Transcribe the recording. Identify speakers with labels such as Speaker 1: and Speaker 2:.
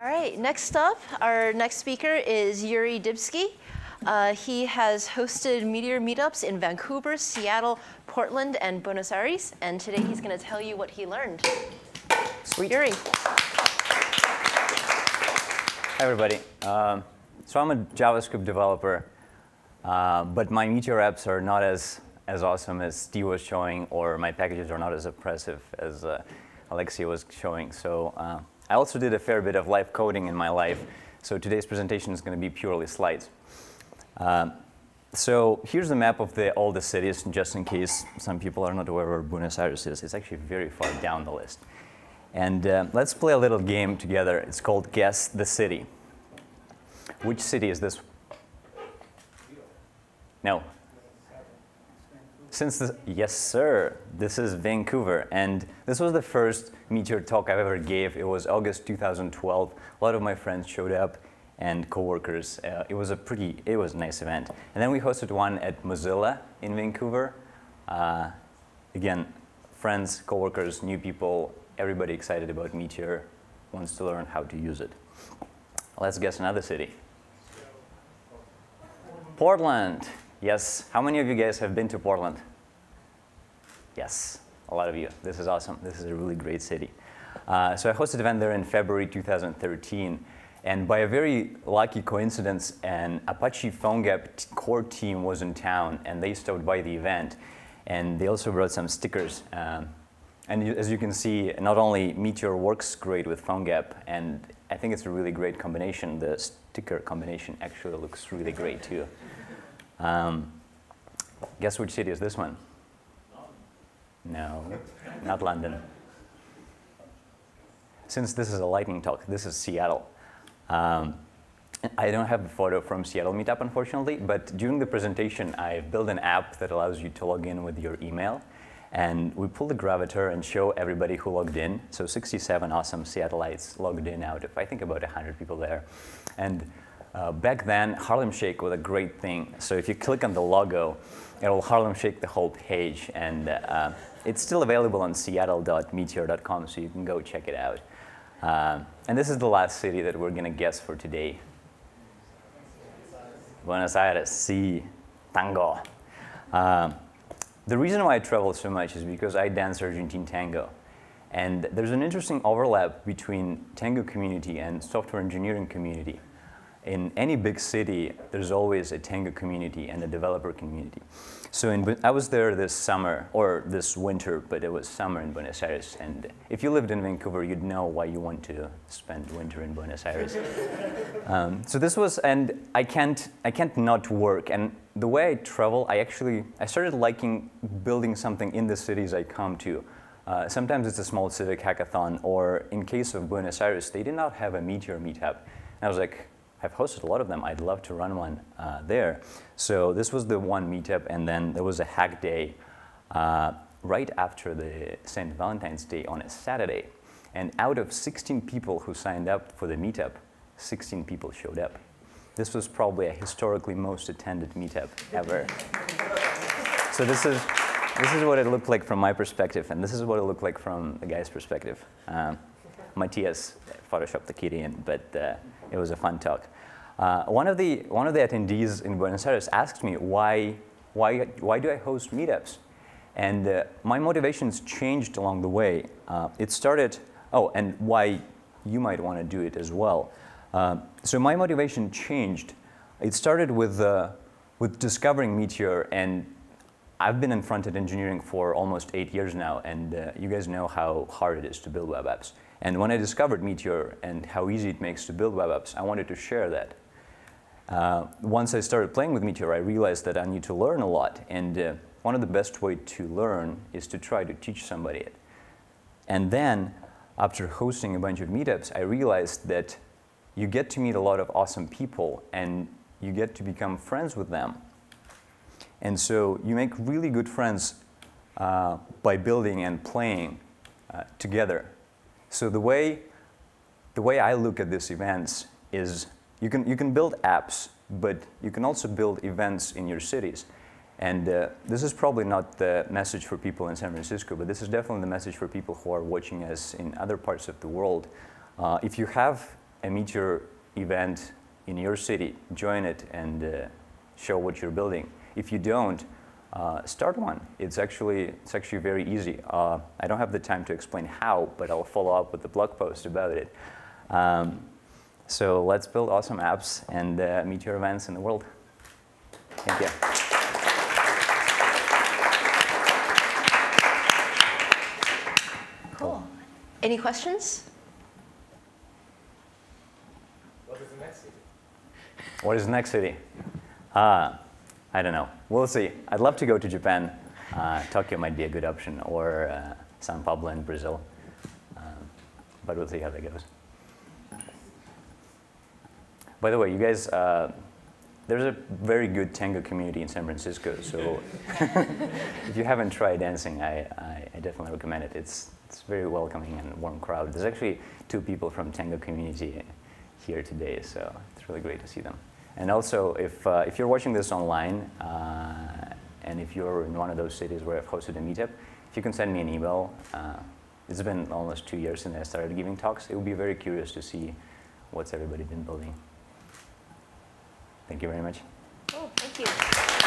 Speaker 1: All right, next up, our next speaker is Yuriy Dybskiy. He has hosted Meteor meetups in Vancouver, Seattle, Portland, and Buenos Aires, and today he's going to tell you what he learned.
Speaker 2: Sweet.
Speaker 1: Yuriy.
Speaker 2: Hi, everybody. So I'm a JavaScript developer, but my Meteor apps are not as awesome as Steve was showing, or my packages are not as impressive as Alexia was showing. So I also did a fair bit of live coding in my life, so today's presentation is going to be purely slides. So here's a map of all the cities, just in case some people are not aware where Buenos Aires is. It's actually very far down the list. And let's play a little game together. It's called Guess the City. Which city is this? No. Yes, sir. This is Vancouver. And this was the first Meteor talk I've ever gave. It was August 2012. A lot of my friends showed up and coworkers. It was a nice event. And then we hosted one at Mozilla in Vancouver. Again, friends, coworkers, new people, everybody excited about Meteor, wants to learn how to use it. Let's guess another city. Portland. Yes. How many of you guys have been to Portland? Yes, a lot of you. This is awesome. This is a really great city. So I hosted an event there in February 2013. And by a very lucky coincidence, an Apache PhoneGap core team was in town, and they stopped by the event. And they also brought some stickers. And as you can see, not only Meteor works great with PhoneGap, and I think it's a really great combination. The sticker combination actually looks really great, too. Guess which city is this one? No, not London. Since this is a lightning talk, this is Seattle. I don't have a photo from Seattle meetup, unfortunately, but during the presentation, I built an app that allows you to log in with your email. And we pulled the gravatar and show everybody who logged in. So 67 awesome Seattleites logged in out of, I think, about 100 people there. And back then, Harlem Shake was a great thing. So if you click on the logo, it'll Harlem Shake the whole page. And it's still available on seattle.meteor.com, so you can go check it out. And this is the last city that we're going to guess for today. Buenos Aires, sí, tango. The reason why I travel so much is because I dance Argentine tango. And there's an interesting overlap between tango community and software engineering community. In any big city, there's always a tango community and a developer community. So I was there this summer, or this winter, but it was summer in Buenos Aires. And if you lived in Vancouver, you'd know why you want to spend winter in Buenos Aires. So this was, and I can't not work. And the way I travel, I started liking building something in the cities I come to. Sometimes it's a small civic hackathon, or in case of Buenos Aires, they did not have a Meteor meetup. And I was like, I've hosted a lot of them. I'd love to run one there. So this was the one meetup, and then there was a hack day right after the St. Valentine's Day on a Saturday. And out of 16 people who signed up for the meetup, 16 people showed up. This was probably a historically most attended meetup ever. So this is what it looked like from my perspective, and this is what it looked like from the guy's perspective. Matthias photoshopped the kitty in, but it was a fun talk. One of the attendees in Buenos Aires asked me why do I host meetups, and my motivations changed along the way. It started, and why you might want to do it as well. So my motivation changed. It started with discovering Meteor, and I've been in front-end engineering for almost 8 years now, and you guys know how hard it is to build web apps. And when I discovered Meteor and how easy it makes to build web apps, I wanted to share that. Once I started playing with Meteor, I realized that I need to learn a lot. And one of the best ways to learn is to try to teach somebody it. And then, after hosting a bunch of meetups, I realized that you get to meet a lot of awesome people, and you get to become friends with them. And so you make really good friends by building and playing together. So the way I look at these events is you can build apps, but you can also build events in your cities. And this is probably not the message for people in San Francisco, but this is definitely the message for people who are watching us in other parts of the world. If you have a Meteor event in your city, join it and show what you're building. If you don't, start one. It's actually very easy. I don't have the time to explain how, but I'll follow up with the blog post about it. So let's build awesome apps and Meteor events in the world. Thank you.
Speaker 1: Cool. Any questions?
Speaker 3: What is the next city?
Speaker 2: What is the next city? I don't know. We'll see. I'd love to go to Japan. Tokyo might be a good option, or São Paulo in Brazil. But we'll see how that goes. By the way, you guys, there's a very good tango community in San Francisco. So if you haven't tried dancing, I definitely recommend it. It's very welcoming and warm crowd. There's actually 2 people from tango community here today, so it's really great to see them. And also, if you're watching this online, and if you're in one of those cities where I've hosted a meetup, if you can send me an email. It's been almost 2 years since I started giving talks. It would be very curious to see what's everybody been building. Thank you very much.
Speaker 1: Cool, thank you.